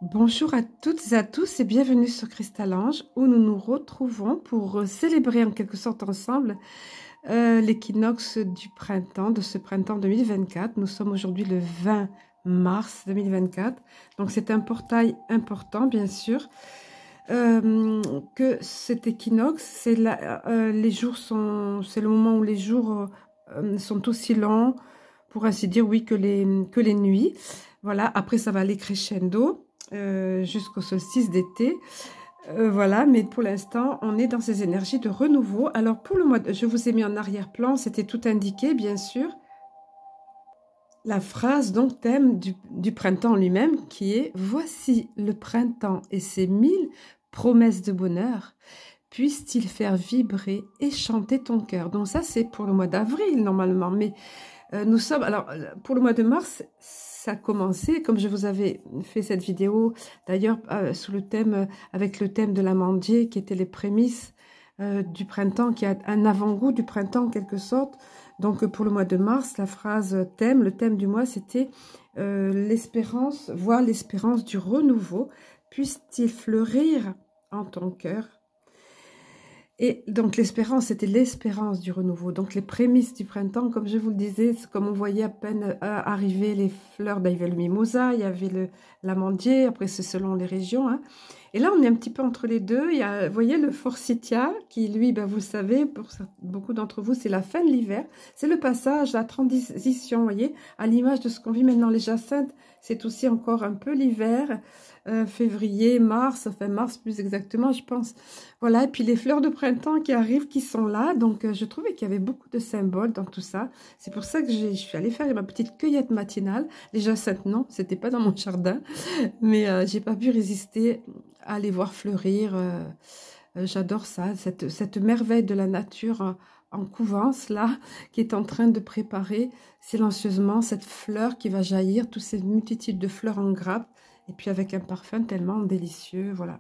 Bonjour à toutes et à tous et bienvenue sur Cristal Ange où nous nous retrouvons pour célébrer en quelque sorte ensemble l'équinoxe du printemps, de ce printemps 2024. Nous sommes aujourd'hui le 20 mars 2024, donc c'est un portail important bien sûr. Que cet équinoxe, c'est les jours sont, c'est le moment où les jours sont aussi longs, pour ainsi dire, oui, que les nuits. Voilà, après ça va aller crescendo jusqu'au solstice d'été. Voilà, mais pour l'instant, on est dans ces énergies de renouveau. Alors pour le mois, je vous ai mis en arrière-plan, c'était tout indiqué, bien sûr. La phrase donc thème du printemps lui-même qui est « Voici le printemps et ses 1000 promesses de bonheur, puisse-t-il faire vibrer et chanter ton cœur ?» Donc ça c'est pour le mois d'avril normalement, mais nous sommes, alors pour le mois de mars, ça a commencé, comme je vous avais fait cette vidéo, d'ailleurs sous le thème, avec le thème de l'amandier qui était les prémices du printemps, qui a un avant-goût du printemps en quelque sorte. Donc pour le mois de mars, la phrase thème, le thème du mois, c'était l'espérance, voir l'espérance du renouveau, puisse-t-il fleurir en ton cœur. Et donc l'espérance, c'était l'espérance du renouveau. Donc les prémices du printemps, comme je vous le disais, comme on voyait à peine arriver les fleurs, il y avait le mimosa, il y avait l'amandier, après c'est selon les régions. Hein. Et là, on est un petit peu entre les deux. Il y a, vous voyez, le forsythia, qui lui, ben, vous savez, pour beaucoup d'entre vous, c'est la fin de l'hiver. C'est le passage, la transition, vous voyez, à l'image de ce qu'on vit maintenant. Les jacinthes, c'est aussi encore un peu l'hiver. Février, mars, enfin mars plus exactement, je pense. Voilà, et puis les fleurs de printemps qui arrivent, qui sont là. Donc, je trouvais qu'il y avait beaucoup de symboles dans tout ça. C'est pour ça que je suis allée faire ma petite cueillette matinale. Les jacinthes, non, c'était pas dans mon jardin. Mais j'ai pas pu résister à les voir fleurir. J'adore ça, cette merveille de la nature en couvance, là, qui est en train de préparer silencieusement cette fleur qui va jaillir, toutes ces multitudes de fleurs en grappe, et puis avec un parfum tellement délicieux, voilà.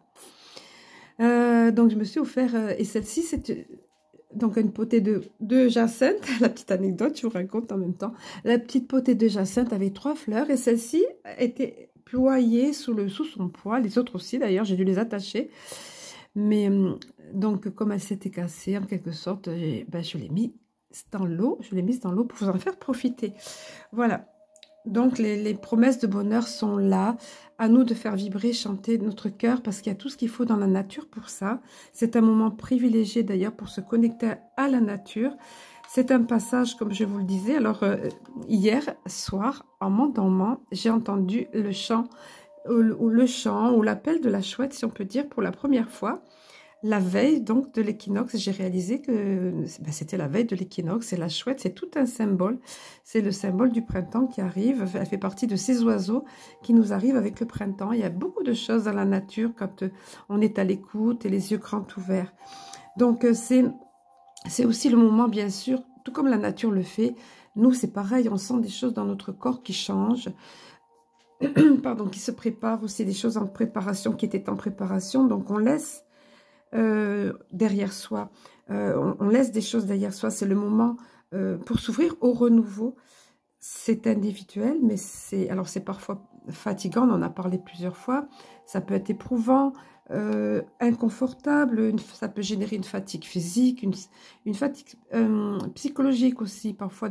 Donc je me suis offert, et celle-ci, c'est donc une potée de jacinthe, la petite anecdote, je vous raconte en même temps. La petite potée de jacinthe avait 3 fleurs, et celle-ci était ployée sous son poids, les autres aussi d'ailleurs, j'ai dû les attacher. Mais donc, comme elle s'était cassée, en quelque sorte, ben, je l'ai mise dans l'eau. Je l'ai mise dans l'eau pour vous en faire profiter. Voilà. Donc, les promesses de bonheur sont là. À nous de faire vibrer, chanter notre cœur, parce qu'il y a tout ce qu'il faut dans la nature pour ça. C'est un moment privilégié, d'ailleurs, pour se connecter à la nature. C'est un passage, comme je vous le disais. Alors, hier soir, en m'endormant, j'ai entendu le chant ou l'appel de la chouette, si on peut dire, pour la première fois. La veille donc de l'équinoxe, j'ai réalisé que ben, c'était la veille de l'équinoxe et la chouette, c'est tout un symbole. C'est le symbole du printemps qui arrive. Elle fait partie de ces oiseaux qui nous arrivent avec le printemps. Il y a beaucoup de choses dans la nature quand on est à l'écoute et les yeux grands ouverts. Donc c'est aussi le moment, bien sûr, tout comme la nature le fait. Nous, c'est pareil, on sent des choses dans notre corps qui changent. Pardon, qui se préparent aussi, des choses en préparation, qui étaient en préparation. Donc on laisse derrière soi. On laisse des choses derrière soi. C'est le moment pour s'ouvrir au renouveau. C'est individuel, mais c'est parfois fatigant. On en a parlé plusieurs fois. Ça peut être éprouvant, inconfortable. Ça peut générer une fatigue physique, une fatigue psychologique aussi, parfois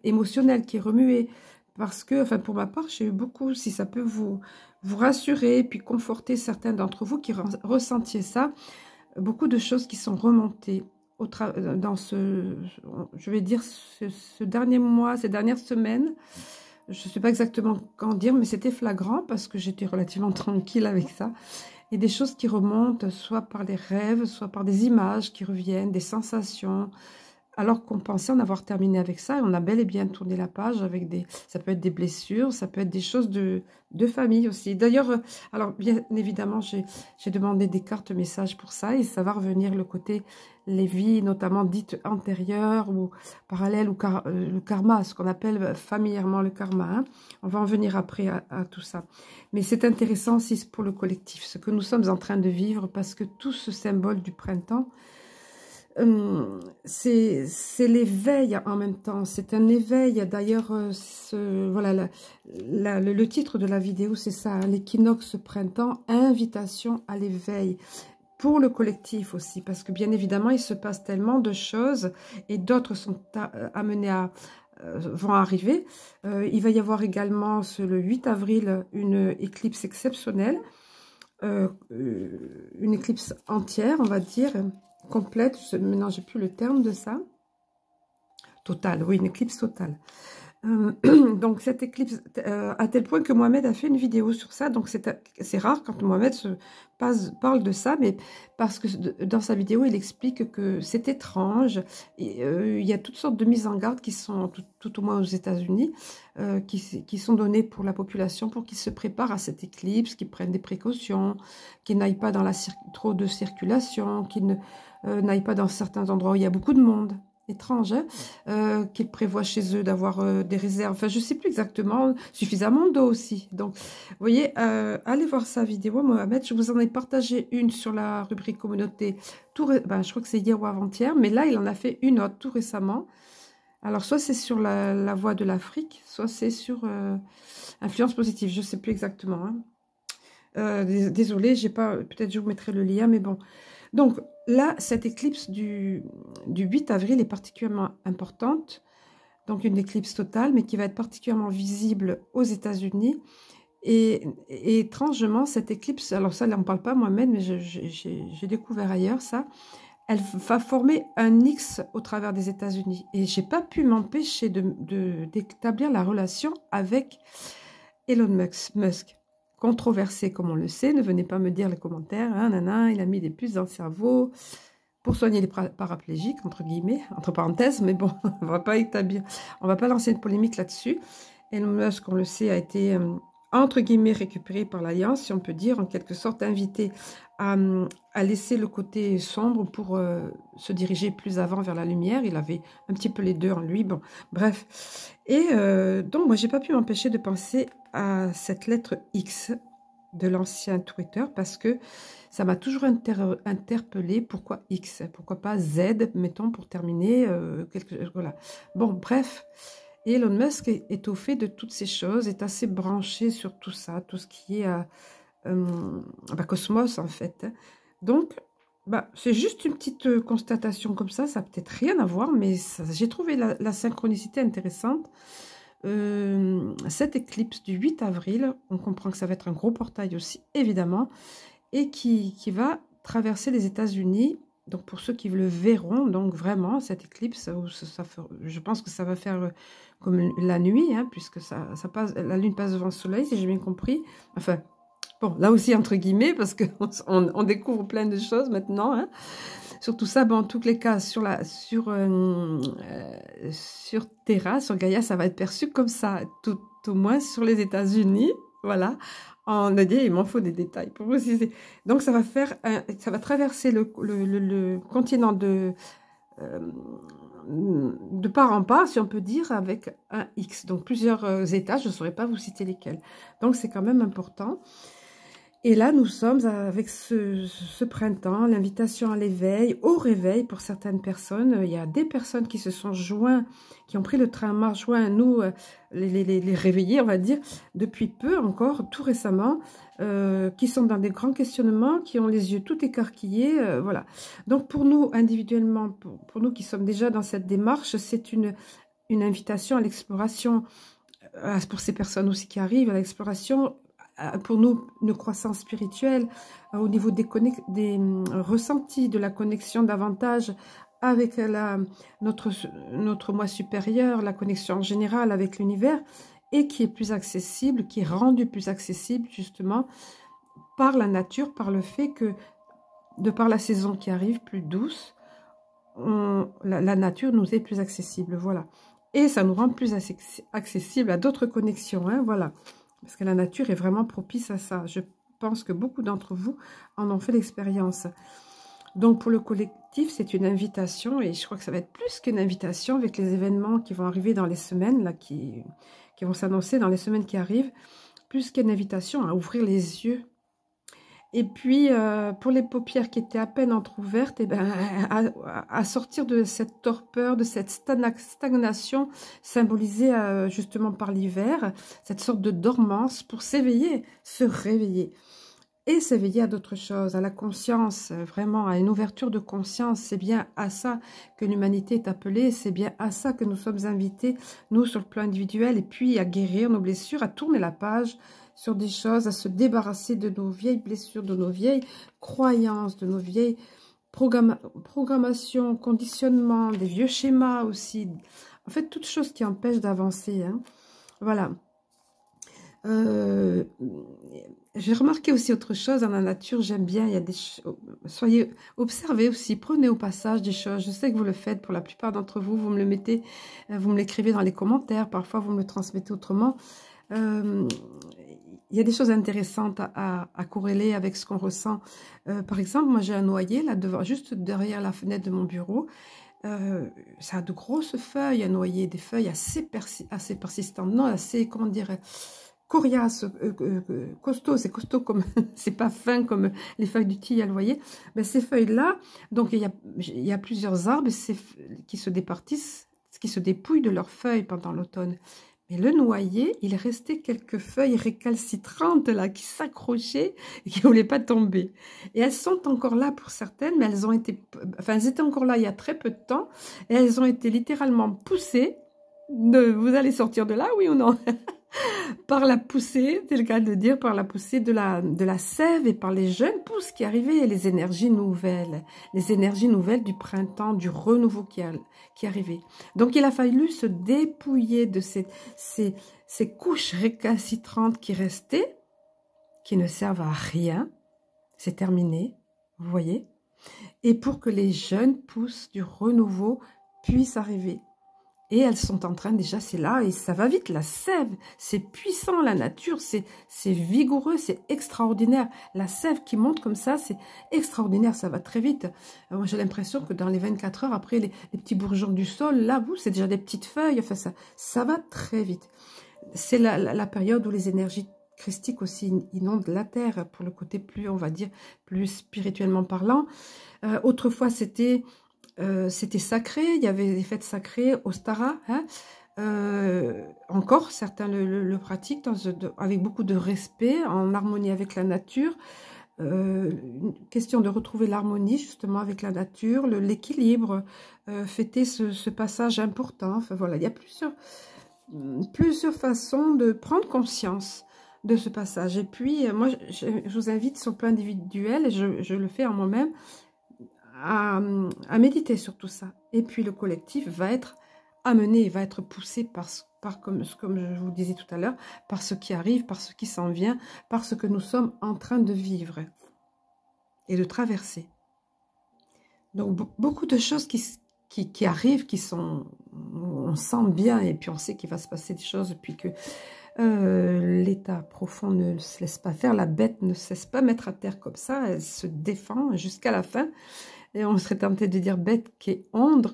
émotionnelle qui est remuée. Parce que, enfin, pour ma part, j'ai eu beaucoup, si ça peut vous rassurer, puis conforter certains d'entre vous qui ressentiez ça, beaucoup de choses qui sont remontées dans je vais dire, ce dernier mois, ces dernières semaines. Je ne sais pas exactement quand dire, mais c'était flagrant parce que j'étais relativement tranquille avec ça. Et des choses qui remontent, soit par des rêves, soit par des images qui reviennent, des sensations, alors qu'on pensait en avoir terminé avec ça, et on a bel et bien tourné la page avec ça peut être des blessures, ça peut être des choses de famille aussi. D'ailleurs, alors bien évidemment, j'ai demandé des cartes messages pour ça, et ça va revenir le côté, les vies notamment dites antérieures ou parallèles, ou le karma, ce qu'on appelle familièrement le karma. Hein. On va en venir après à tout ça. Mais c'est intéressant aussi pour le collectif, ce que nous sommes en train de vivre, parce que tout ce symbole du printemps, c'est l'éveil en même temps. C'est un éveil. D'ailleurs, voilà, le titre de la vidéo, c'est ça, hein, l'équinoxe printemps, invitation à l'éveil. Pour le collectif aussi, parce que bien évidemment, il se passe tellement de choses et d'autres sont amenés à vont arriver. Il va y avoir également le 8 avril une éclipse exceptionnelle, une éclipse entière, on va dire, complète. Maintenant, j'ai plus le terme de ça. Totale, oui, une éclipse totale. Donc cette éclipse, à tel point que Mohamed a fait une vidéo sur ça, donc c'est rare quand Mohamed parle de ça, mais parce que dans sa vidéo, il explique que c'est étrange, et, il y a toutes sortes de mises en garde qui sont, tout au moins aux États-Unis, qui sont données pour la population, pour qu'ils se préparent à cette éclipse, qu'ils prennent des précautions, qu'ils n'aillent pas dans trop de circulation, qu'ils n'aillent pas dans certains endroits où il y a beaucoup de monde. Étrange, hein, qu'ils prévoient chez eux d'avoir des réserves. Enfin, je ne sais plus exactement, suffisamment d'eau aussi. Donc, vous voyez, allez voir sa vidéo, Mohamed. Je vous en ai partagé une sur la rubrique communauté. Je crois que c'est hier ou avant-hier, mais là, il en a fait une autre tout récemment. Alors, soit c'est sur la voie de l'Afrique, soit c'est sur influence positive. Je ne sais plus exactement. Hein. Désolée, j'ai pas. Peut-être je vous mettrai le lien, mais bon. Donc là, cette éclipse du 8 avril est particulièrement importante. Donc une éclipse totale, mais qui va être particulièrement visible aux États-Unis. Et étrangement, cette éclipse, alors ça, là, on ne parle pas moi-même, mais j'ai découvert ailleurs ça, elle va former un X au travers des États-Unis. Et je n'ai pas pu m'empêcher d'établir la relation avec Elon Musk. Controversé comme on le sait, ne venez pas me dire les commentaires, hein, nana, il a mis des puces dans le cerveau pour soigner les paraplégiques, entre guillemets, entre parenthèses, mais bon, on va pas lancer une polémique là-dessus. Elon Musk, on le sait, a été, entre guillemets, récupéré par l'Alliance, si on peut dire, en quelque sorte invité à laisser le côté sombre pour se diriger plus avant vers la lumière. Il avait un petit peu les deux en lui, bon, bref. Et donc, moi, j'ai pas pu m'empêcher de penser à cette lettre X de l'ancien Twitter, parce que ça m'a toujours interpellée. Pourquoi X? Pourquoi pas Z, mettons, pour terminer voilà. Bon, bref. Et Elon Musk est au fait de toutes ces choses, est assez branché sur tout ça, tout ce qui est cosmos, en fait. Donc, c'est juste une petite constatation comme ça n'a peut-être rien à voir, mais j'ai trouvé la synchronicité intéressante. Cette éclipse du 8 avril, on comprend que ça va être un gros portail aussi, évidemment, et qui va traverser les États-Unis. Donc, pour ceux qui le verront, donc vraiment, cette éclipse, je pense que ça va faire comme la nuit, hein, puisque la lune passe devant le soleil, si j'ai bien compris. Enfin, bon, là aussi, entre guillemets, parce qu'on découvre plein de choses maintenant, hein. Sur tout ça, en tous les cas, sur Terra, sur Gaïa, ça va être perçu comme ça, tout au moins sur les États-Unis, voilà. On a dit, il m'en faut des détails pour vous préciser. Donc, ça va traverser le continent de part en part, si on peut dire, avec un X. Donc, plusieurs états, je ne saurais pas vous citer lesquels. Donc, c'est quand même important. Et là, nous sommes avec ce printemps, l'invitation à l'éveil, au réveil pour certaines personnes. Il y a des personnes qui se sont joints, qui ont pris le train en marche, joint à nous, les réveiller, on va dire, depuis peu encore, tout récemment, qui sont dans des grands questionnements, qui ont les yeux tout écarquillés, voilà. Donc pour nous, individuellement, pour nous qui sommes déjà dans cette démarche, c'est une invitation à l'exploration, pour ces personnes aussi qui arrivent, à l'exploration. Pour nous, une croissance spirituelle, au niveau des ressentis, de la connexion davantage avec notre moi supérieur, la connexion en général avec l'univers, et qui est plus accessible, qui est rendu plus accessible justement par la nature, par le fait que, de par la saison qui arrive, plus douce, la nature nous est plus accessible, voilà. Et ça nous rend plus accessible à d'autres connexions, hein, voilà. Parce que la nature est vraiment propice à ça. Je pense que beaucoup d'entre vous en ont fait l'expérience. Donc pour le collectif, c'est une invitation, et je crois que ça va être plus qu'une invitation avec les événements qui vont arriver dans les semaines, là, qui vont s'annoncer dans les semaines qui arrivent, plus qu'une invitation à ouvrir les yeux Et puis, pour les paupières qui étaient à peine entrouvertes, eh ben, à sortir de cette torpeur, de cette stagnation symbolisée justement par l'hiver, cette sorte de dormance pour s'éveiller, se réveiller. Et s'éveiller à d'autres choses, à la conscience, vraiment à une ouverture de conscience. C'est bien à ça que l'humanité est appelée, c'est bien à ça que nous sommes invités, nous sur le plan individuel, et puis à guérir nos blessures, à tourner la page sur des choses, à se débarrasser de nos vieilles blessures, de nos vieilles croyances, de nos vieilles programmations, conditionnements, des vieux schémas aussi. En fait, toutes choses qui empêchent d'avancer. Hein. Voilà. J'ai remarqué aussi autre chose dans la nature, j'aime bien, il y a des soyez, observez aussi, prenez au passage des choses, je sais que vous le faites pour la plupart d'entre vous, vous me le mettez, vous me l'écrivez dans les commentaires, parfois vous me le transmettez autrement. Il y a des choses intéressantes à corréler avec ce qu'on ressent. Par exemple, moi j'ai un noyer là devant, juste derrière la fenêtre de mon bureau. Ça a de grosses feuilles, un noyer, des feuilles assez persistantes, non, assez, comment dire, coriace, costaud, c'est costaud comme, c'est pas fin comme les feuilles du tilleul, vous voyez. Mais ces feuilles-là, donc il y a plusieurs arbres qui se départissent, qui se dépouillent de leurs feuilles pendant l'automne. Mais le noyer, il restait quelques feuilles récalcitrantes là, qui s'accrochaient et qui ne voulaient pas tomber. Et elles sont encore là pour certaines, mais elles ont été, enfin elles étaient encore là il y a très peu de temps, et elles ont été littéralement poussées. Vous allez sortir de là, oui ou non? Par la poussée, c'est le cas de dire, par la poussée de la sève et par les jeunes pousses qui arrivaient, les énergies nouvelles du printemps, du renouveau qui arrivait. Donc il a fallu se dépouiller de ces couches récalcitrantes qui restaient, qui ne servent à rien, c'est terminé, vous voyez, et pour que les jeunes pousses du renouveau puissent arriver. Et elles sont en train, déjà c'est là, et ça va vite, la sève, c'est puissant, la nature, c'est vigoureux, c'est extraordinaire. La sève qui monte comme ça, c'est extraordinaire, ça va très vite. Moi j'ai l'impression que dans les 24 heures, après les petits bourgeons du sol, là, vous, c'est déjà des petites feuilles, enfin ça va très vite. C'est la période où les énergies christiques aussi inondent la terre, pour le côté plus, on va dire, plus spirituellement parlant. Autrefois c'était sacré, il y avait des fêtes sacrées, Ostara, hein. Encore certains le pratiquent avec beaucoup de respect, en harmonie avec la nature. Une question de retrouver l'harmonie justement avec la nature, l'équilibre, fêter ce passage important. Enfin voilà, il y a plusieurs façons de prendre conscience de ce passage. Et puis moi je vous invite sur le plan individuel, et je le fais en moi-même, à méditer sur tout ça. Et puis le collectif va être amené, va être poussé comme je vous disais tout à l'heure, par ce qui arrive, par ce qui s'en vient, par ce que nous sommes en train de vivre et de traverser. Donc beaucoup de choses qui arrivent, on sent bien, et puis on sait qu'il va se passer des choses, et puis que l'état profond ne se laisse pas faire, la bête ne se laisse pas mettre à terre comme ça, elle se défend jusqu'à la fin. Et on serait tenté de dire bec et ongle,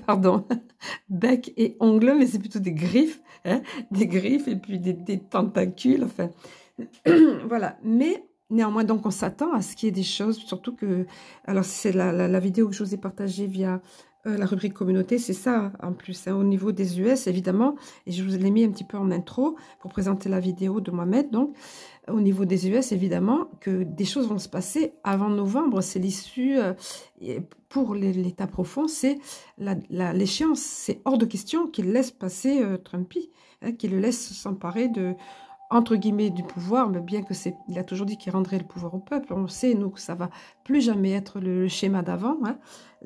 pardon, bec et ongle, mais c'est plutôt des griffes, hein, des griffes et puis des tentacules, enfin, voilà. Mais néanmoins, donc on s'attend à ce qu'il y ait des choses, surtout que, alors c'est la vidéo que je vous ai partagée via la rubrique communauté, c'est ça en plus, hein, au niveau des US évidemment, et je vous l'ai mis un petit peu en intro pour présenter la vidéo de Mohamed. Donc au niveau des US évidemment que des choses vont se passer avant novembre, c'est l'issue pour l'état profond, c'est l'échéance, c'est hors de question qu'il laisse passer Trumpy, hein, qu'il le laisse s'emparer de, entre guillemets, du pouvoir, mais bien que il a toujours dit qu'il rendrait le pouvoir au peuple. On sait, nous, que ça va plus jamais être le schéma d'avant, hein.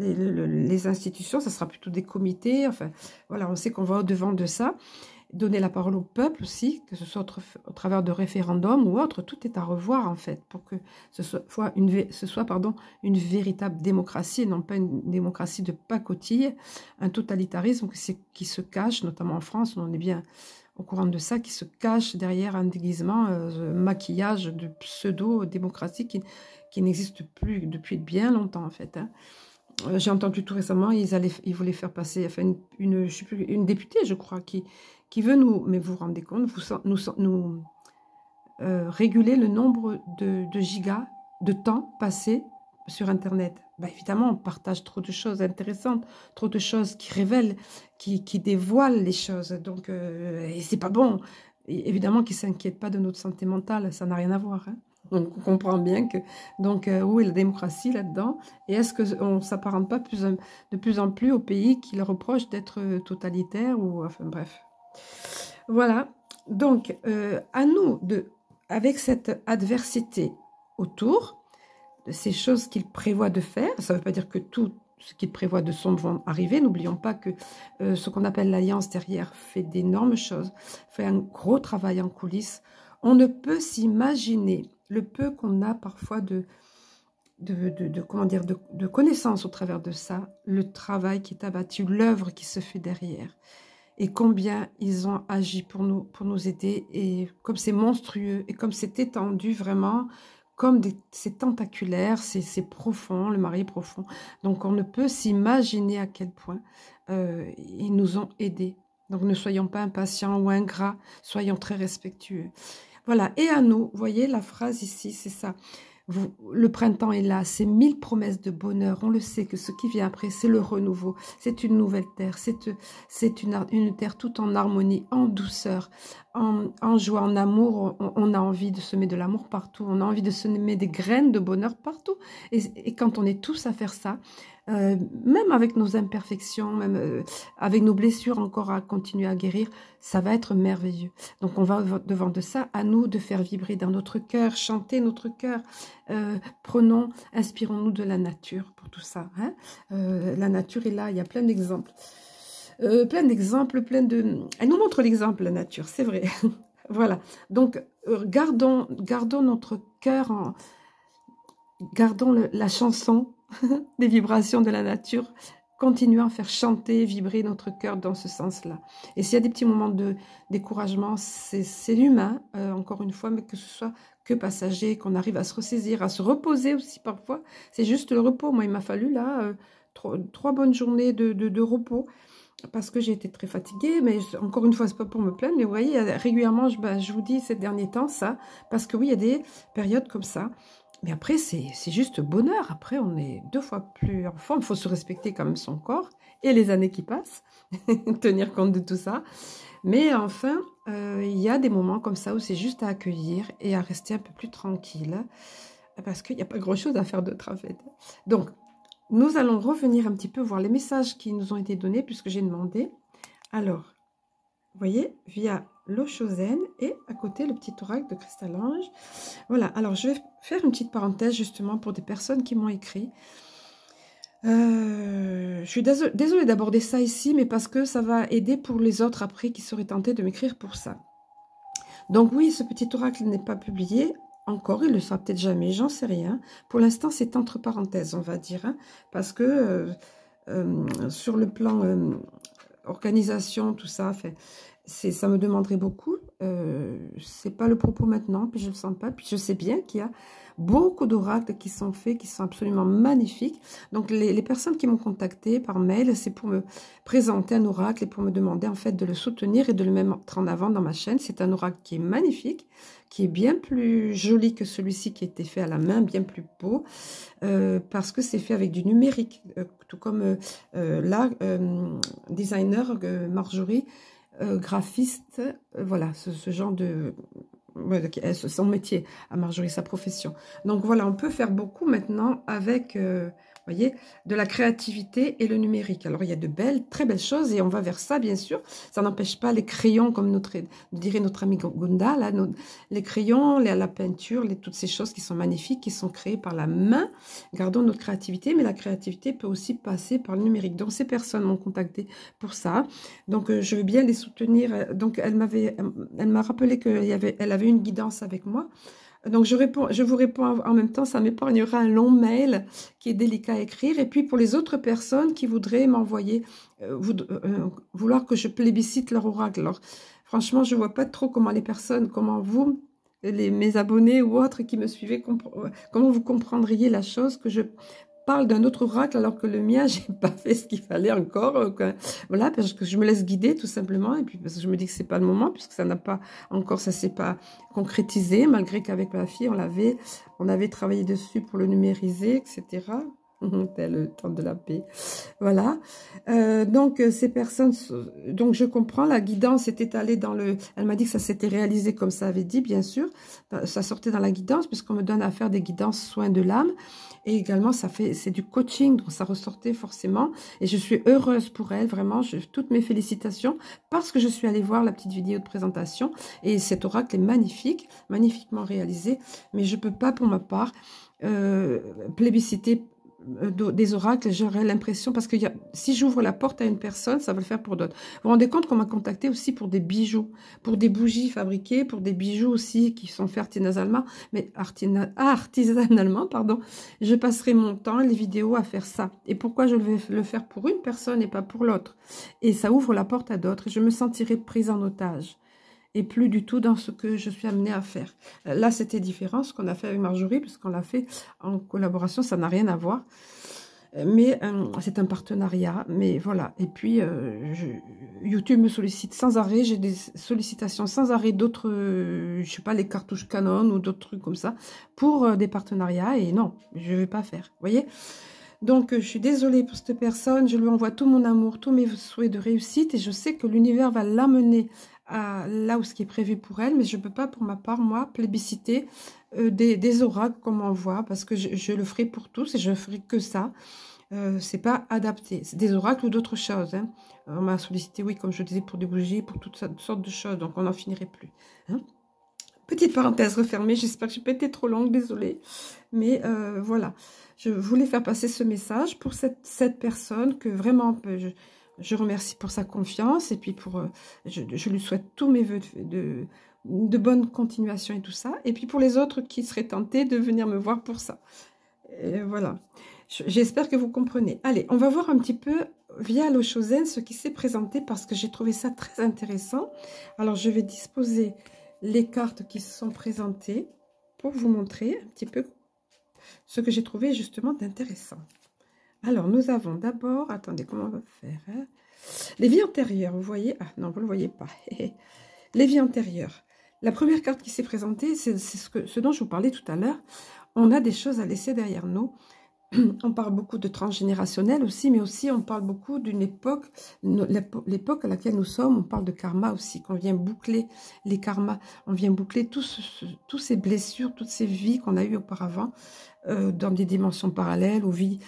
Les institutions, ça sera plutôt des comités, enfin, voilà, on sait qu'on va au-devant de ça. Donner la parole au peuple aussi, que ce soit au travers de référendums ou autre, tout est à revoir, en fait, pour que ce soit une véritable démocratie, et non pas une démocratie de pacotille, un totalitarisme qui se cache, notamment en France, on est bien au courant de ça, qui se cache derrière un déguisement, maquillage de pseudo-démocratie qui n'existe plus depuis bien longtemps, en fait, hein. J'ai entendu tout récemment, ils voulaient faire passer, enfin, je sais plus, une députée, je crois, qui veut nous, mais vous vous rendez compte, réguler le nombre de gigas de temps passé sur Internet. Ben, évidemment, on partage trop de choses intéressantes, trop de choses qui révèlent, qui dévoilent les choses. Donc, et c'est pas bon. Et évidemment qu'ils ne s'inquiètent pas de notre santé mentale, ça n'a rien à voir. Hein. Donc, on comprend bien que, donc, où est la démocratie là-dedans? Et est-ce qu'on ne s'apparente pas de plus en plus aux pays qui leur reprochent d'être totalitaires ou, enfin, bref. Voilà. Donc, à nous, avec cette adversité autour, de ces choses qu'il prévoit de faire, ça ne veut pas dire que tout ce qu'il prévoit de sombre vont arriver. N'oublions pas que ce qu'on appelle l'Alliance derrière fait d'énormes choses, fait un gros travail en coulisses. On ne peut s'imaginer le peu qu'on a parfois comment dire, de connaissances au travers de ça, le travail qui est abattu, l'œuvre qui se fait derrière. Et combien ils ont agi pour nous aider. Et comme c'est monstrueux et comme c'est étendu vraiment, comme c'est tentaculaire, c'est profond, le mari est profond. Donc on ne peut s'imaginer à quel point ils nous ont aidés. Donc ne soyons pas impatients ou ingrats, soyons très respectueux. Voilà, et à nous, vous voyez la phrase ici, c'est ça. Le printemps est là, c'est 1000 promesses de bonheur. On le sait que ce qui vient après, c'est le renouveau. C'est une nouvelle terre, c'est une terre tout en harmonie, en douceur, en joie, en amour. On a envie de semer de l'amour partout. On a envie de semer des graines de bonheur partout. Et quand on est tous à faire ça, même avec nos imperfections, même avec nos blessures encore à continuer à guérir, ça va être merveilleux. Donc on va devant de ça, à nous de faire vibrer dans notre cœur, chanter notre cœur. Inspirons-nous de la nature pour tout ça. Hein. La nature est là, il y a plein d'exemples. Elle nous montre l'exemple, la nature, c'est vrai. Voilà. Donc gardons notre cœur, gardons la chanson des vibrations de la nature, continuons à faire chanter, vibrer notre cœur dans ce sens-là. Et s'il y a des petits moments de découragement, c'est humain, encore une fois, mais que ce soit que passager, qu'on arrive à se ressaisir, à se reposer aussi parfois. C'est juste le repos. Moi, il m'a fallu là 3 bonnes journées de repos parce que j'ai été très fatiguée, mais encore une fois, c'est pas pour me plaindre, mais vous voyez, régulièrement, je vous dis ces derniers temps ça, parce que oui, il y a des périodes comme ça. Mais après, c'est juste bonheur. Après, on est 2 fois plus en forme. Il faut se respecter quand même son corps et les années qui passent, tenir compte de tout ça. Mais enfin, il y a des moments comme ça où c'est juste à accueillir et à rester un peu plus tranquille parce qu'il n'y a pas grand-chose à faire d'autre en fait. Donc, nous allons revenir un petit peu voir les messages qui nous ont été donnés puisque j'ai demandé. Alors, vous voyez, via l'eau chauzaine et à côté le petit oracle de Cristal-Ange. Voilà, alors je vais faire une petite parenthèse justement pour des personnes qui m'ont écrit. Je suis désolée d'aborder ça ici, mais parce que ça va aider pour les autres après qui seraient tentés de m'écrire pour ça. Donc oui, ce petit oracle n'est pas publié encore, il ne le sera peut-être jamais, j'en sais rien. Pour l'instant, c'est entre parenthèses, on va dire, hein, parce que sur le plan organisation, tout ça, ça me demanderait beaucoup. C'est pas le propos maintenant, puis je le sens pas. Puis je sais bien qu'il y a beaucoup d'oracles qui sont faits, qui sont absolument magnifiques. Donc les personnes qui m'ont contacté par mail, c'est pour me présenter un oracle et pour me demander en fait de le soutenir et de le mettre en avant dans ma chaîne. C'est un oracle qui est magnifique, qui est bien plus joli que celui-ci qui a été fait à la main, bien plus beau, parce que c'est fait avec du numérique, tout comme là, designer Marjorie, graphiste, voilà, ce genre de... son métier à Marjorie, sa profession. Donc voilà, on peut faire beaucoup maintenant avec, vous voyez, de la créativité et le numérique. Alors il y a de très belles choses et on va vers ça, bien sûr. Ça n'empêche pas les crayons, comme dirait notre ami Gunda, là, les crayons, la peinture, toutes ces choses qui sont magnifiques, qui sont créées par la main. Gardons notre créativité, mais la créativité peut aussi passer par le numérique. Donc ces personnes m'ont contacté pour ça. Donc je veux bien les soutenir. Donc elle m'a rappelé qu'elle avait une guidance avec moi. Donc je vous réponds en même temps, ça m'épargnera un long mail qui est délicat à écrire. Et puis pour les autres personnes qui voudraient m'envoyer, vouloir que je plébiscite leur oracle. Alors franchement, je ne vois pas trop comment vous, mes abonnés ou autres qui me suivez, comment vous comprendriez la chose que je parle d'un autre oracle alors que le mien, j'ai pas fait ce qu'il fallait encore. Voilà, parce que je me laisse guider tout simplement. Et puis parce que je me dis que c'est pas le moment, puisque ça n'a pas encore, ça s'est pas concrétisé, malgré qu'avec ma fille, on avait travaillé dessus pour le numériser, etc. Tel le temps de la paix. Voilà. Donc, ces personnes... Donc, je comprends, la guidance est étalée dans le... Elle m'a dit que ça s'était réalisé comme ça avait dit, bien sûr. Ça sortait dans la guidance, puisqu'on me donne à faire des guidances soins de l'âme. Et également, c'est du coaching, donc ça ressortait forcément. Et je suis heureuse pour elle, vraiment. Toutes mes félicitations, parce que je suis allée voir la petite vidéo de présentation. Et cet oracle est magnifique, magnifiquement réalisé. Mais je ne peux pas, pour ma part, plébisciter des oracles. J'aurais l'impression, parce que si j'ouvre la porte à une personne, ça va le faire pour d'autres. Vous vous rendez compte qu'on m'a contacté aussi pour des bijoux, pour des bougies fabriquées, pour des bijoux aussi qui sont faits artisanalement, pardon. Je passerai mon temps, les vidéos, à faire ça. Et pourquoi je vais le faire pour une personne et pas pour l'autre? Et ça ouvre la porte à d'autres et je me sentirai prise en otage. Et plus du tout dans ce que je suis amenée à faire. Là, c'était différent, ce qu'on a fait avec Marjorie, puisqu'on l'a fait en collaboration, ça n'a rien à voir. Mais c'est un partenariat, mais voilà. Et puis, YouTube me sollicite sans arrêt, j'ai des sollicitations sans arrêt d'autres, je sais pas, les cartouches Canon ou d'autres trucs comme ça, pour des partenariats, et non, je ne vais pas faire, vous voyez. Donc, je suis désolée pour cette personne, je lui envoie tout mon amour, tous mes souhaits de réussite, et je sais que l'univers va l'amener là où ce qui est prévu pour elle, mais je ne peux pas, pour ma part, moi, plébisciter des oracles qu'on m'envoie, parce que je le ferai pour tous, et je ne ferai que ça. C'est pas adapté. C'est des oracles ou d'autres choses. Hein. On m'a sollicité, oui, comme je disais, pour des bougies, pour toutes sortes de choses, donc on n'en finirait plus. Hein. Petite parenthèse refermée, j'espère que je n'ai pas été trop longue, désolée. Mais voilà, je voulais faire passer ce message pour cette personne que vraiment, je remercie pour sa confiance. Et puis, je lui souhaite tous mes voeux de bonne continuation et tout ça. Et puis, pour les autres qui seraient tentés de venir me voir pour ça. Et voilà, j'espère que vous comprenez. Allez, on va voir un petit peu via le Chosen ce qui s'est présenté parce que j'ai trouvé ça très intéressant. Alors, je vais disposer les cartes qui se sont présentées pour vous montrer un petit peu ce que j'ai trouvé justement d'intéressant. Alors, nous avons d'abord, attendez, comment on va faire hein? Les vies antérieures, vous voyez? Ah non, vous ne le voyez pas. Les vies antérieures. La première carte qui s'est présentée, c'est ce dont je vous parlais tout à l'heure. On a des choses à laisser derrière nous. On parle beaucoup de transgénérationnel aussi, mais aussi on parle beaucoup d'une époque, l'époque à laquelle nous sommes, on parle de karma aussi, qu'on vient boucler les karmas, on vient boucler toutes ces blessures, toutes ces vies qu'on a eues auparavant, dans des dimensions parallèles ou vies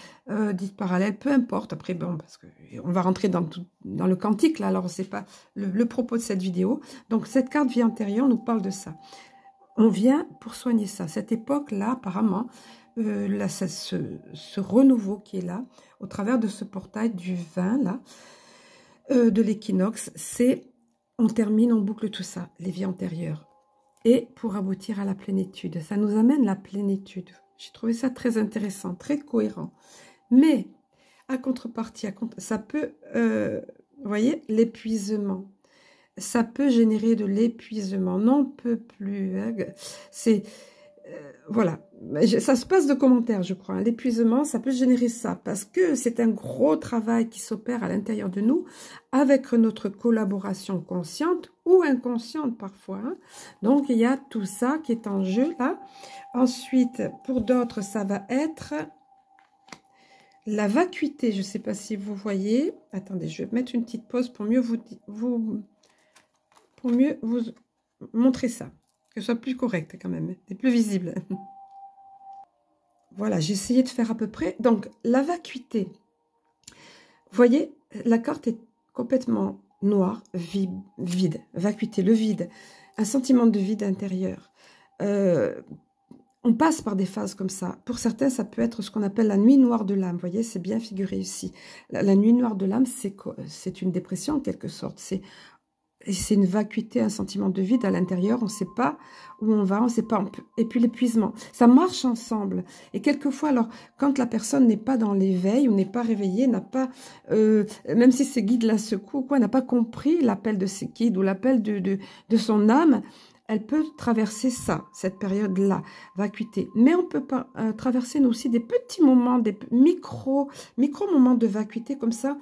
dites parallèles, peu importe. Après, bon, parce qu'on va rentrer dans le quantique, là, alors c'est pas le propos de cette vidéo. Donc cette carte vie antérieure nous parle de ça. On vient pour soigner ça. Cette époque-là, apparemment, là, ce renouveau qui est là, au travers de ce portail du 20, là, de l'équinoxe, on termine, on boucle tout ça, les vies antérieures. Et pour aboutir à la plénitude, ça nous amène la plénitude. J'ai trouvé ça très intéressant, très cohérent. Mais, à contrepartie, ça peut, vous voyez, l'épuisement. Ça peut générer de l'épuisement. Non, peut plus. Hein. C'est... voilà, ça se passe de commentaires, je crois. L'épuisement, ça peut générer ça, parce que c'est un gros travail qui s'opère à l'intérieur de nous, avec notre collaboration consciente ou inconsciente parfois. Hein. Donc, il y a tout ça qui est en jeu, là. Ensuite, pour d'autres, ça va être la vacuité. Je ne sais pas si vous voyez. Attendez, je vais mettre une petite pause pour mieux vous montrer ça. Que ce soit plus correct quand même, et plus visible. Voilà, j'ai essayé de faire à peu près. Donc, la vacuité. Vous voyez, la carte est complètement noire, vide. Vacuité, le vide. Un sentiment de vide intérieur. On passe par des phases comme ça. Pour certains, ça peut être ce qu'on appelle la nuit noire de l'âme. Vous voyez, c'est bien figuré ici. La nuit noire de l'âme, c'est une dépression en quelque sorte. C'est une vacuité, un sentiment de vide à l'intérieur. On ne sait pas où on va, on ne sait pas. Et puis l'épuisement. Ça marche ensemble. Et quelquefois, alors, quand la personne n'est pas dans l'éveil ou n'est pas réveillée, n'a pas, même si ses guides la secouent, quoi, n'a pas compris l'appel de ses guides ou l'appel de son âme, elle peut traverser ça, cette période-là, vacuité. Mais on peut pas traverser nous aussi des petits moments, des micro-moments de vacuité comme ça,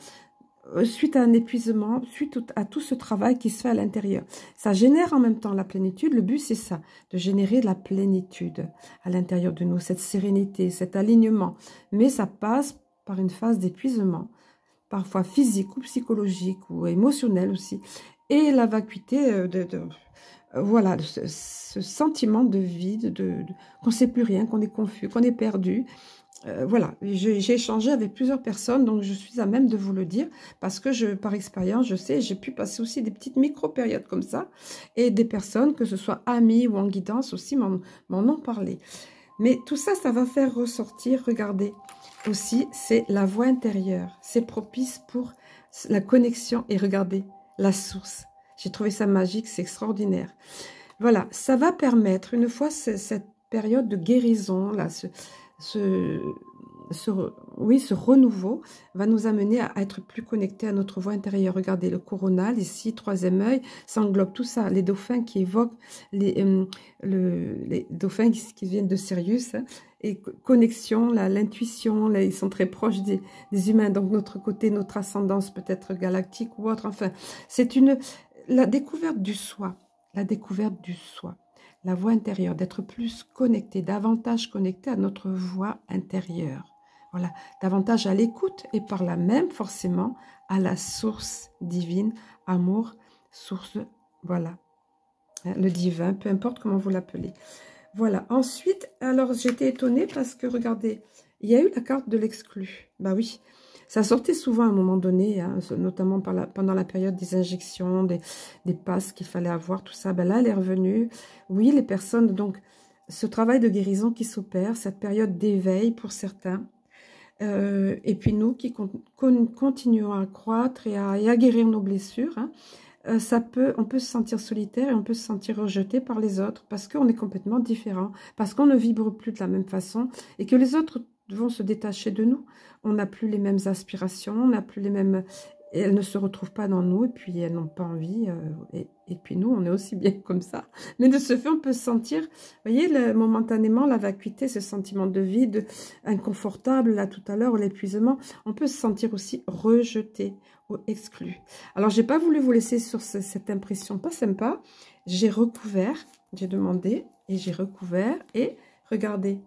suite à un épuisement, suite à tout ce travail qui se fait à l'intérieur. Ça génère en même temps la plénitude. Le but, c'est ça, de générer de la plénitude à l'intérieur de nous, cette sérénité, cet alignement. Mais ça passe par une phase d'épuisement, parfois physique ou psychologique ou émotionnel aussi. Et la vacuité, voilà, ce sentiment de vide, qu'on ne sait plus rien, qu'on est confus, qu'on est perdu. Voilà, j'ai échangé avec plusieurs personnes, donc je suis à même de vous le dire, parce que par expérience, je sais, j'ai pu passer aussi des petites micro-périodes comme ça, et des personnes, que ce soit amies ou en guidance aussi, m'en ont parlé. Mais tout ça, ça va faire ressortir, regardez, aussi, c'est la voix intérieure, c'est propice pour la connexion, et regardez, la source. J'ai trouvé ça magique, c'est extraordinaire. Voilà, ça va permettre, une fois cette période de guérison, là, ce renouveau va nous amener à être plus connectés à notre voix intérieure. Regardez, le coronal, ici, troisième œil, ça englobe tout ça. Les dauphins qui évoquent, les dauphins qui viennent de Sirius, hein, et connexion, l'intuition, ils sont très proches des humains, donc notre côté, notre ascendance peut-être galactique ou autre, enfin, c'est la découverte du soi, la découverte du soi. La voix intérieure, d'être plus connecté, davantage connecté à notre voix intérieure. Voilà, davantage à l'écoute et par là même forcément à la source divine, amour, source, voilà, le divin, peu importe comment vous l'appelez. Voilà, ensuite, alors j'étais étonnée parce que regardez, il y a eu la carte de l'exclu. Bah oui, ça sortait souvent à un moment donné, hein, notamment pendant la période des injections, des passes qu'il fallait avoir, tout ça. Ben là, elle est revenue. Oui, les personnes, donc, ce travail de guérison qui s'opère, cette période d'éveil pour certains, et puis nous qui continuons à croître et à guérir nos blessures, hein, on peut se sentir solitaire et on peut se sentir rejeté par les autres parce qu'on est complètement différent, parce qu'on ne vibre plus de la même façon et que les autres vont se détacher de nous. On n'a plus les mêmes aspirations, on n'a plus les mêmes... Elles ne se retrouvent pas dans nous et puis elles n'ont pas envie. Et puis nous, on est aussi bien comme ça. Mais de ce fait, on peut se sentir, vous voyez, momentanément, la vacuité, ce sentiment de vide, inconfortable, là tout à l'heure, l'épuisement, on peut se sentir aussi rejeté ou exclu. Alors, j'ai pas voulu vous laisser sur cette impression pas sympa. J'ai recouvert, j'ai demandé et j'ai recouvert. Et regardez,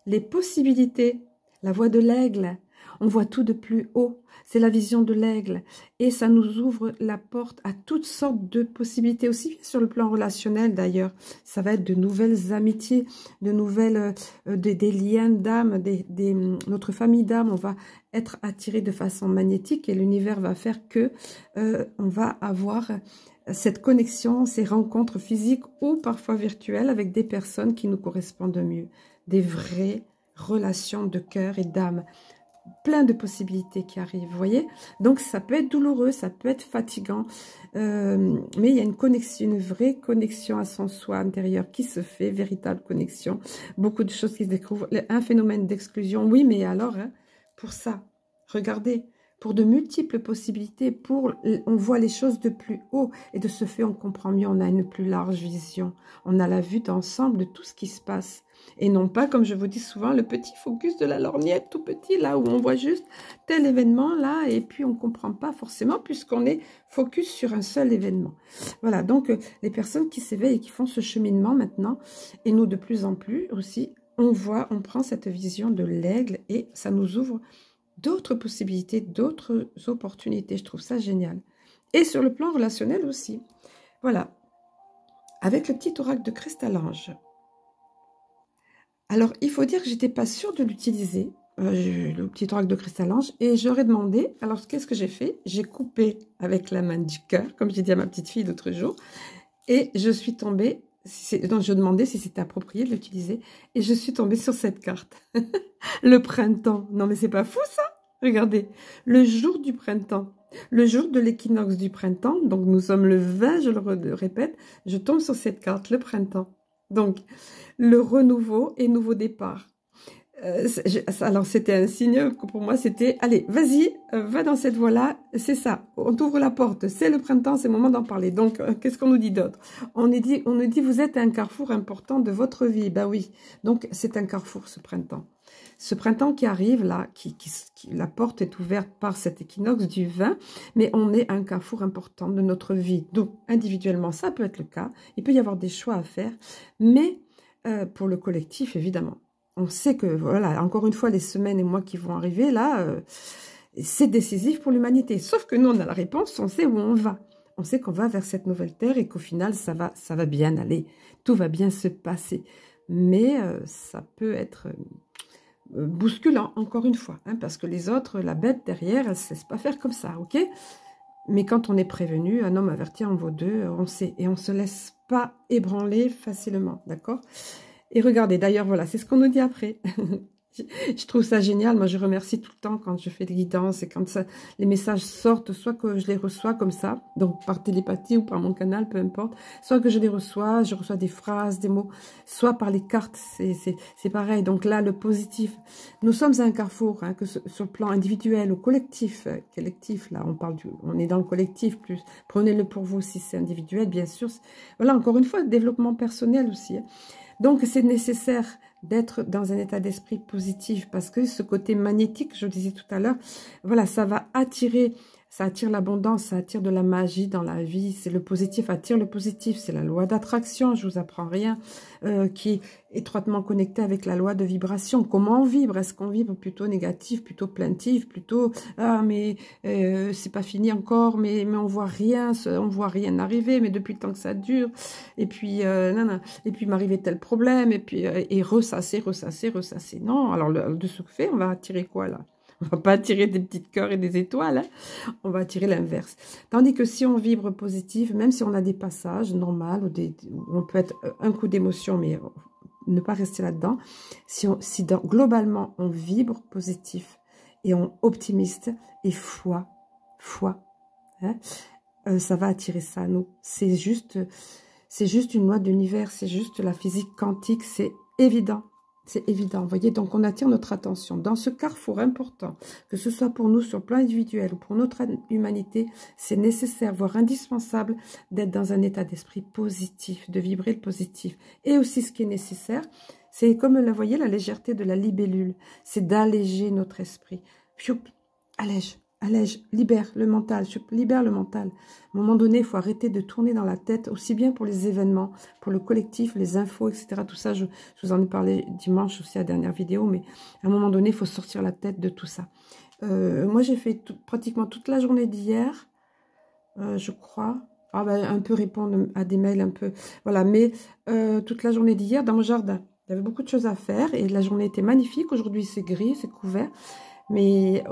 les possibilités, la voix de l'aigle, on voit tout de plus haut, c'est la vision de l'aigle et ça nous ouvre la porte à toutes sortes de possibilités, aussi bien sur le plan relationnel d'ailleurs, ça va être de nouvelles amitiés, de nouvelles, des liens d'âme, notre famille d'âme, on va être attiré de façon magnétique et l'univers va faire que on va avoir cette connexion, ces rencontres physiques ou parfois virtuelles avec des personnes qui nous correspondent mieux, des vraies relations de cœur et d'âme. Plein de possibilités qui arrivent, vous voyez. Donc, ça peut être douloureux, ça peut être fatigant, mais il y a une connexion, une vraie connexion à son soi intérieur qui se fait, véritable connexion. Beaucoup de choses qui se découvrent. Un phénomène d'exclusion, oui, mais alors, hein, pour ça, regardez, pour de multiples possibilités, on voit les choses de plus haut, et de ce fait, on comprend mieux, on a une plus large vision. On a la vue d'ensemble de tout ce qui se passe. Et non pas, comme je vous dis souvent, le petit focus de la lorgnette, tout petit, là où on voit juste tel événement, là, et puis on ne comprend pas forcément, puisqu'on est focus sur un seul événement. Voilà, donc les personnes qui s'éveillent et qui font ce cheminement maintenant, et nous de plus en plus aussi, on prend cette vision de l'aigle, et ça nous ouvre d'autres possibilités, d'autres opportunités. Je trouve ça génial. Et sur le plan relationnel aussi. Voilà, avec le petit oracle de Cristal-Ange. Alors, il faut dire que j'étais pas sûre de l'utiliser, le petit oracle de Cristal-Ange, et j'aurais demandé, alors qu'est-ce que j'ai fait? J'ai coupé avec la main du cœur, comme j'ai dit à ma petite fille l'autre jour, et je suis tombée, donc je demandais si c'était approprié de l'utiliser, et je suis tombée sur cette carte. Le printemps, non mais c'est pas fou ça? Regardez, le jour du printemps, le jour de l'équinoxe du printemps, donc nous sommes le 20, je le répète, je tombe sur cette carte, le printemps. Donc, le renouveau et nouveau départ. Alors, c'était un signe que pour moi, c'était, allez, vas-y, va dans cette voie-là, c'est ça, on t'ouvre la porte, c'est le printemps, c'est le moment d'en parler. Donc, qu'est-ce qu'on nous dit d'autre? On nous dit, vous êtes à un carrefour important de votre vie. Ben oui, donc c'est un carrefour, ce printemps. Ce printemps qui arrive, là, la porte est ouverte par cet équinoxe du 20, mais on est à un carrefour important de notre vie. Donc, individuellement, ça peut être le cas, il peut y avoir des choix à faire, mais pour le collectif, évidemment. On sait que, voilà, encore une fois, les semaines et mois qui vont arriver, là, c'est décisif pour l'humanité. Sauf que nous, on a la réponse, on sait où on va. On sait qu'on va vers cette nouvelle terre et qu'au final, ça va bien aller. Tout va bien se passer. Mais ça peut être bousculant, encore une fois, hein, parce que les autres, la bête derrière, elle ne se laisse pas faire comme ça, ok? Mais quand on est prévenu, un homme averti en vaut deux, on sait. Et on ne se laisse pas ébranler facilement, d'accord? Et regardez, d'ailleurs, voilà, c'est ce qu'on nous dit après. Je trouve ça génial. Moi, je remercie tout le temps quand je fais des guidances et quand les messages sortent, soit que je les reçois comme ça, donc par télépathie ou par mon canal, peu importe, soit que je reçois des phrases, des mots, soit par les cartes, c'est pareil. Donc là, le positif. Nous sommes à un carrefour, hein, que sur le plan individuel ou collectif, là, on est dans le collectif plus. Prenez-le pour vous si c'est individuel, bien sûr. Voilà, encore une fois, le développement personnel aussi, hein. Donc, c'est nécessaire d'être dans un état d'esprit positif parce que ce côté magnétique, je le disais tout à l'heure, voilà, ça va attirer, ça attire l'abondance, ça attire de la magie dans la vie. C'est le positif, attire le positif. C'est la loi d'attraction, je vous apprends rien, qui est étroitement connectée avec la loi de vibration. Comment on vibre? Est-ce qu'on vibre plutôt négatif, plutôt plaintif, plutôt ah mais c'est pas fini encore, mais on voit rien arriver, mais depuis le temps que ça dure. Et puis non, et puis m'arrivait tel problème, et puis et ressasser. Non, alors de ce fait, on va attirer quoi là? On va pas attirer des petites cœurs et des étoiles, hein. On va attirer l'inverse. Tandis que si on vibre positif, même si on a des passages normaux, où on peut être un coup d'émotion, mais ne pas rester là-dedans, si globalement on vibre positif et on optimiste et foi, hein, ça va attirer ça à nous. C'est juste une loi de l'univers, c'est juste la physique quantique, c'est évident. C'est évident, vous voyez, donc on attire notre attention. Dans ce carrefour important, que ce soit pour nous sur le plan individuel ou pour notre humanité, c'est nécessaire, voire indispensable, d'être dans un état d'esprit positif, de vibrer le positif. Et aussi ce qui est nécessaire, c'est comme vous voyez, la légèreté de la libellule, c'est d'alléger notre esprit. Pioup, allège, libère le mental, libère le mental. À un moment donné, il faut arrêter de tourner dans la tête, aussi bien pour les événements, pour le collectif, les infos, etc. Tout ça, je vous en ai parlé dimanche aussi à la dernière vidéo, mais à un moment donné, il faut sortir la tête de tout ça. Moi, j'ai fait pratiquement toute la journée d'hier, je crois. Ah ben, un peu répondre à des mails, un peu. Voilà, mais toute la journée d'hier, dans mon jardin. Il y avait beaucoup de choses à faire et la journée était magnifique. Aujourd'hui, c'est gris, c'est couvert. Mais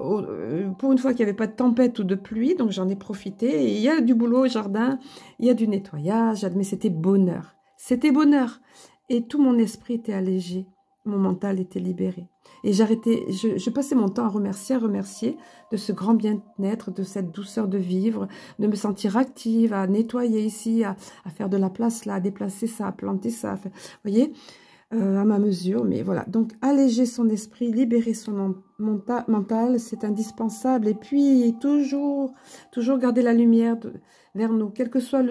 pour une fois qu'il n'y avait pas de tempête ou de pluie, donc j'en ai profité. Et il y a du boulot au jardin, il y a du nettoyage, mais c'était bonheur. C'était bonheur. Et tout mon esprit était allégé, mon mental était libéré. Et je passais mon temps à remercier de ce grand bien-être, de cette douceur de vivre, de me sentir active, à nettoyer ici, à faire de la place là, à déplacer ça, à planter ça. Vous voyez, à ma mesure, mais voilà. Donc, alléger son esprit, libérer son mental, c'est indispensable. Et puis, toujours garder la lumière vers nous, quel que soit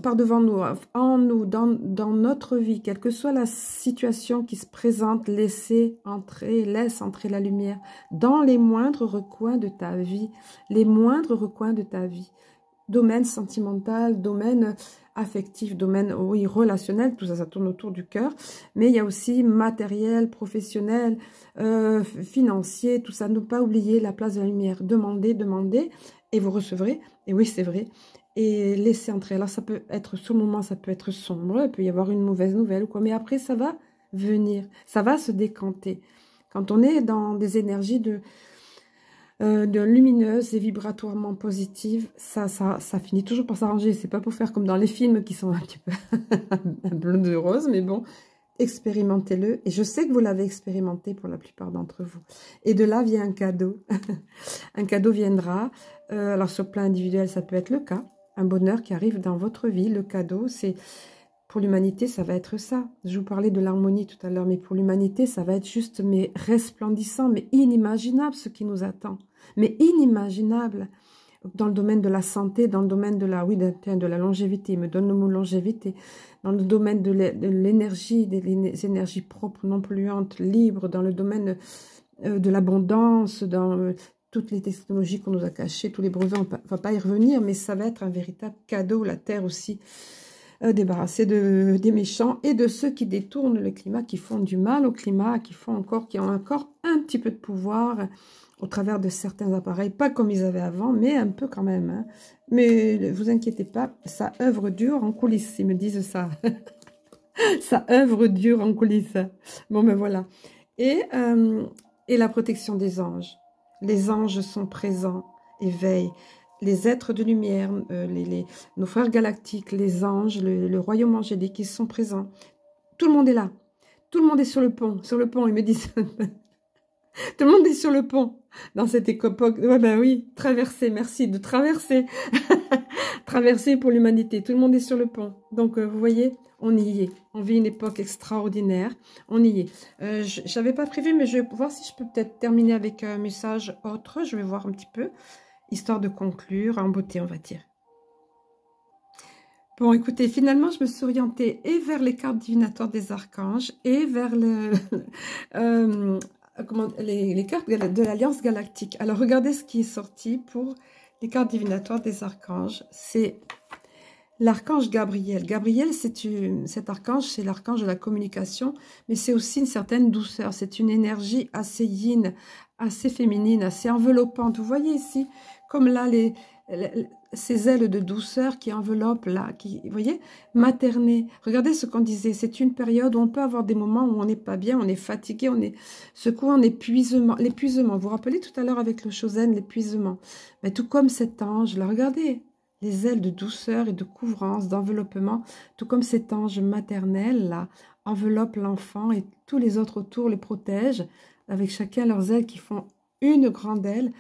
par devant nous, en nous, dans notre vie, quelle que soit la situation qui se présente, laisse entrer la lumière dans les moindres recoins de ta vie, domaine sentimental, domaine affectif, domaine, oui, relationnel, tout ça, ça tourne autour du cœur, mais il y a aussi matériel, professionnel, financier, tout ça, ne pas oublier la place de la lumière, demandez, et vous recevrez, et oui, c'est vrai, et laissez entrer. Alors, ça peut être, sur le moment, ça peut être sombre, il peut y avoir une mauvaise nouvelle ou quoi, mais après, ça va venir, ça va se décanter. Quand on est dans des énergies de lumineuse et vibratoirement positive, ça finit toujours par s'arranger. C'est pas pour faire comme dans les films qui sont un petit peu un bleu de rose, mais bon, expérimentez-le. Et je sais que vous l'avez expérimenté pour la plupart d'entre vous. Et de là vient un cadeau. Un cadeau viendra. Alors sur le plan individuel, ça peut être le cas. Un bonheur qui arrive dans votre vie. Le cadeau, c'est Pour l'humanité, ça va être ça. Je vous parlais de l'harmonie tout à l'heure, mais pour l'humanité, ça va être juste mais resplendissant, mais inimaginable ce qui nous attend. Mais inimaginable dans le domaine de la santé, dans le domaine de la, oui, de la longévité. Il me donne le mot longévité. Dans le domaine de l'énergie, des énergies propres, non polluantes, libres, dans le domaine de l'abondance, dans toutes les technologies qu'on nous a cachées, tous les brevets, on ne va pas y revenir, mais ça va être un véritable cadeau, la Terre aussi, débarrassée des méchants et de ceux qui détournent le climat, qui font du mal au climat, qui ont encore un petit peu de pouvoir au travers de certains appareils, pas comme ils avaient avant, mais un peu quand même. Hein. Mais ne vous inquiétez pas, ça œuvre dur en coulisses, ils me disent ça. Ça œuvre dur en coulisses. Bon, ben voilà. Et la protection des anges. Les anges sont présents et veillent. Les êtres de lumière, nos frères galactiques, les anges, le royaume angélique, ils sont présents. Tout le monde est là. Tout le monde est sur le pont. Sur le pont, ils me disent... Tout le monde est sur le pont dans cette époque. Ouais, ben oui, traverser, merci de traverser. Traverser pour l'humanité. Tout le monde est sur le pont. Donc, vous voyez, on y est. On vit une époque extraordinaire. On y est. Je n'avais pas prévu, mais je vais voir si je peux peut-être terminer avec un message autre. Je vais voir un petit peu, histoire de conclure en beauté, on va dire. Bon, écoutez, finalement, je me suis orientée et vers les cartes divinatoires des archanges et vers les cartes de l'Alliance Galactique. Alors, regardez ce qui est sorti pour les cartes divinatoires des archanges. C'est l'archange Gabriel. Gabriel, cet archange, c'est l'archange de la communication, mais c'est aussi une certaine douceur. C'est une énergie assez yin, assez féminine, assez enveloppante. Vous voyez ici, comme là, ces ailes de douceur qui enveloppent là, vous voyez, materner. Regardez ce qu'on disait, c'est une période où on peut avoir des moments où on n'est pas bien, on est fatigué, on est secoué, en épuisement. L'épuisement, vous vous rappelez tout à l'heure avec le Chosen, l'épuisement. Mais tout comme cet ange, là, regardez, les ailes de douceur et de couvrance, d'enveloppement, tout comme cet ange maternel, là, enveloppe l'enfant et tous les autres autour les protègent, avec chacun leurs ailes qui font une grande aile,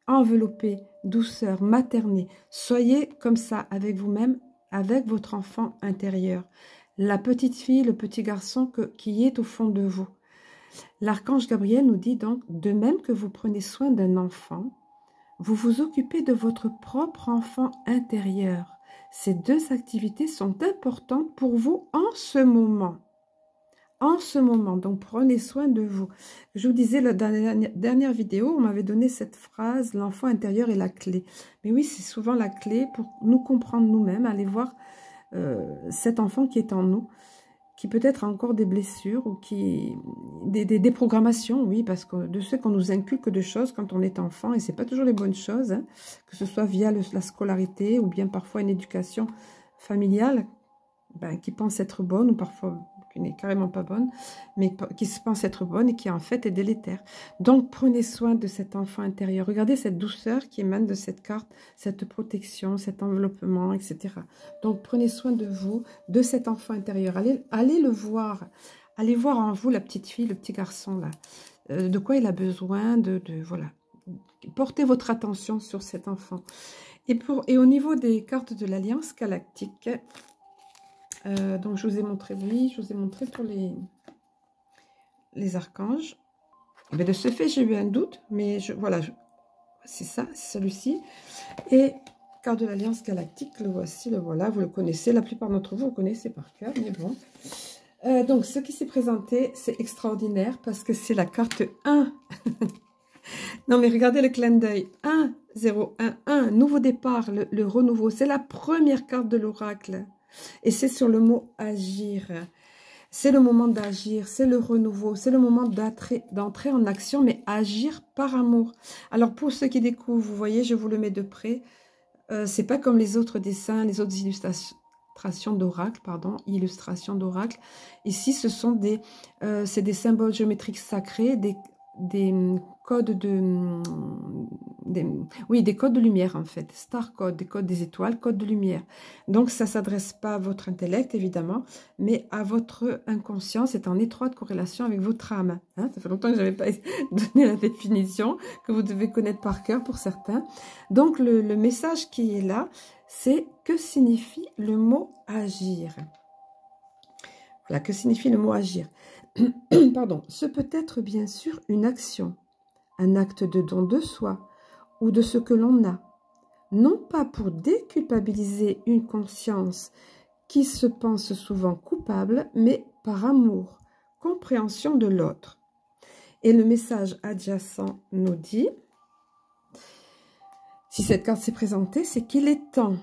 enveloppée, douceur, maternée. Soyez comme ça avec vous-même, avec votre enfant intérieur. La petite fille, le petit garçon qui est au fond de vous. L'archange Gabriel nous dit donc, de même que vous prenez soin d'un enfant, vous vous occupez de votre propre enfant intérieur. Ces deux activités sont importantes pour vous en ce moment. En ce moment, donc prenez soin de vous. Je vous disais, dans la dernière vidéo, on m'avait donné cette phrase, l'enfant intérieur est la clé. Mais oui, c'est souvent la clé pour nous comprendre nous-mêmes, aller voir cet enfant qui est en nous, qui peut-être a encore des blessures ou des programmations, oui, parce que de ce qu'on nous inculque de choses quand on est enfant, et c'est pas toujours les bonnes choses, hein, que ce soit via la scolarité ou bien parfois une éducation familiale, qui pense être bonne ou parfois qui n'est carrément pas bonne, mais qui se pense être bonne et qui en fait est délétère. Donc prenez soin de cet enfant intérieur. Regardez cette douceur qui émane de cette carte, cette protection, cet enveloppement, etc. Donc prenez soin de vous, de cet enfant intérieur. Allez le voir. Allez voir en vous la petite fille, le petit garçon là. De quoi il a besoin, voilà. Portez votre attention sur cet enfant. Et au niveau des cartes de l'Alliance Galactique, donc je vous ai montré lui, je vous ai montré pour les archanges. Mais de ce fait, j'ai eu un doute, mais voilà, c'est ça, c'est celui-ci. Et carte de l'Alliance Galactique, le voici, le voilà, vous le connaissez, la plupart d'entre vous, vous connaissez par cœur, mais bon. Donc ce qui s'est présenté, c'est extraordinaire parce que c'est la carte 1. Non mais regardez le clin d'œil, 1, 0, 1, 1, nouveau départ, le renouveau, c'est la première carte de l'oracle. Et c'est sur le mot agir. C'est le moment d'agir, c'est le renouveau, c'est le moment d'entrer en action, mais agir par amour. Alors pour ceux qui découvrent, vous voyez, je vous le mets de près. C'est pas comme les autres dessins, les autres illustrations d'oracle, pardon, illustrations d'oracle. Ici, ce sont des symboles géométriques sacrés, des codes des codes de lumière en fait, star code, des codes des étoiles, codes de lumière. Donc ça s'adresse pas à votre intellect évidemment, mais à votre inconscient, c'est en étroite corrélation avec votre âme. Hein, ça fait longtemps que je n'avais pas donné la définition, que vous devez connaître par cœur pour certains. Donc le message qui est là, c'est que signifie le mot agir. Voilà, que signifie le mot agir? Pardon. Ce peut être bien sûr une action, un acte de don de soi ou de ce que l'on a. Non pas pour déculpabiliser une conscience qui se pense souvent coupable, mais par amour, compréhension de l'autre. Et le message adjacent nous dit, si cette carte s'est présentée, c'est qu'il est temps,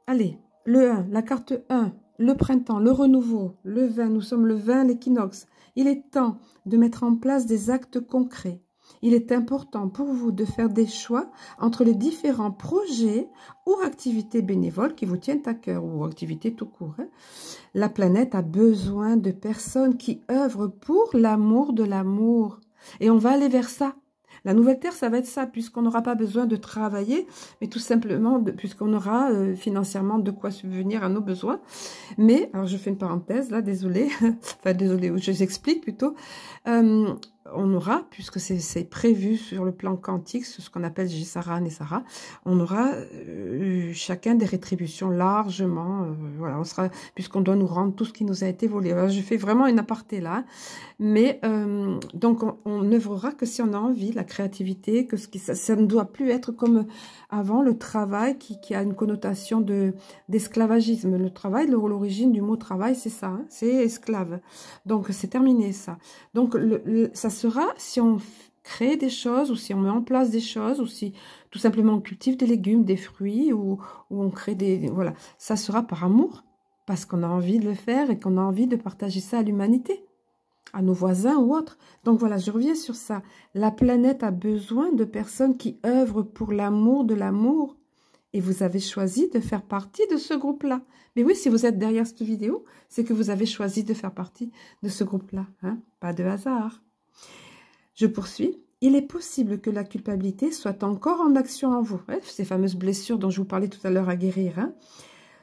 allez, le 1, la carte 1, le printemps, le renouveau, le 20, nous sommes le 20, l'équinoxe. Il est temps de mettre en place des actes concrets. Il est important pour vous de faire des choix entre les différents projets ou activités bénévoles qui vous tiennent à cœur, ou activités tout court. Hein. La planète a besoin de personnes qui œuvrent pour l'amour de l'amour. Et on va aller vers ça. La nouvelle terre, ça va être ça, puisqu'on n'aura pas besoin de travailler, mais tout simplement, puisqu'on aura financièrement de quoi subvenir à nos besoins. Mais, alors je fais une parenthèse là, désolée, enfin désolée, je vous explique plutôt, on aura, puisque c'est prévu sur le plan quantique, ce qu'on appelle Jisara, Nesara, on aura chacun des rétributions largement, voilà, on sera, puisqu'on doit nous rendre tout ce qui nous a été volé. Alors, je fais vraiment une aparté là, mais donc on œuvrera que si on a envie, la créativité, que ça ne doit plus être comme avant le travail qui a une connotation d'esclavagisme. Le travail, l'origine du mot travail, c'est ça, hein, c'est esclave. Donc c'est terminé ça. Donc ça sera si on crée des choses ou si on met en place des choses ou si tout simplement on cultive des légumes, des fruits ou on crée des... Voilà, ça sera par amour parce qu'on a envie de le faire et qu'on a envie de partager ça à l'humanité, à nos voisins ou autres. Donc voilà, je reviens sur ça. La planète a besoin de personnes qui œuvrent pour l'amour de l'amour. Et vous avez choisi de faire partie de ce groupe-là. Mais oui, si vous êtes derrière cette vidéo, c'est que vous avez choisi de faire partie de ce groupe-là. Hein? Pas de hasard. Je poursuis. Il est possible que la culpabilité soit encore en action en vous. Ouais, ces fameuses blessures dont je vous parlais tout à l'heure à guérir. Hein?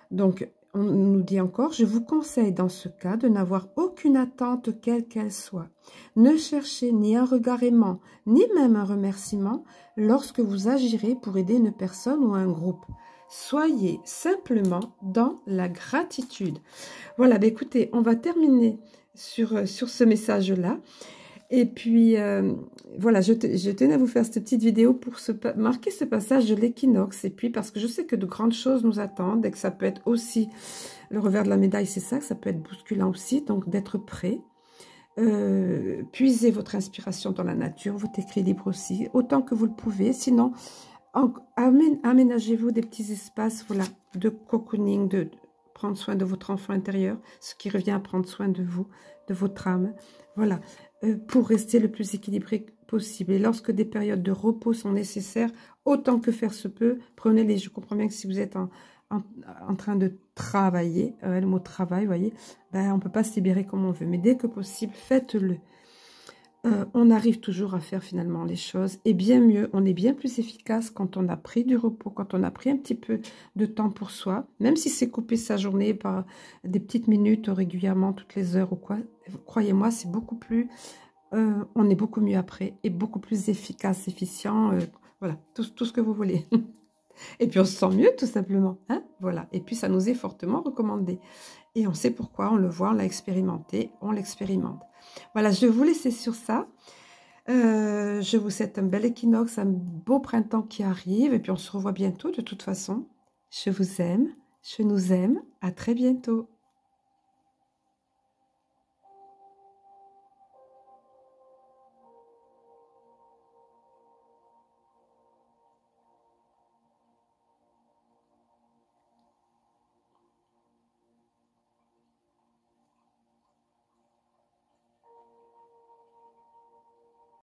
Donc, on nous dit encore, je vous conseille dans ce cas de n'avoir aucune attente quelle qu'elle soit. Ne cherchez ni un regard aimant, ni même un remerciement lorsque vous agirez pour aider une personne ou un groupe. Soyez simplement dans la gratitude. Voilà, bah écoutez, on va terminer sur ce message-là. Et puis, voilà, je tenais à vous faire cette petite vidéo pour marquer ce passage de l'équinoxe. Et puis, parce que je sais que de grandes choses nous attendent et que ça peut être aussi, le revers de la médaille, c'est ça, que ça peut être bousculant aussi. Donc, d'être prêt. Puisez votre inspiration dans la nature, votre écrit libre aussi, autant que vous le pouvez. Sinon, aménagez-vous des petits espaces, voilà, de cocooning, de prendre soin de votre enfant intérieur, ce qui revient à prendre soin de vous, de votre âme. Voilà. Pour rester le plus équilibré possible. Et lorsque des périodes de repos sont nécessaires, autant que faire se peut, prenez-les. Je comprends bien que si vous êtes en train de travailler, le mot travail, vous voyez, ben, on ne peut pas se libérer comme on veut. Mais dès que possible, faites-le. On arrive toujours à faire finalement les choses. Et bien mieux, on est bien plus efficace quand on a pris du repos, quand on a pris un petit peu de temps pour soi, même si c'est couper sa journée par des petites minutes régulièrement, toutes les heures ou quoi. Croyez-moi, c'est beaucoup plus... on est beaucoup mieux après et beaucoup plus efficace, efficient. Voilà, tout ce que vous voulez. Et puis on se sent mieux tout simplement. Hein, voilà. Et puis ça nous est fortement recommandé. Et on sait pourquoi, on le voit, on l'a expérimenté, on l'expérimente. Voilà, je vais vous laisser sur ça. Je vous souhaite un bel équinoxe, un beau printemps qui arrive. Et puis on se revoit bientôt de toute façon. Je vous aime, je nous aime. À très bientôt.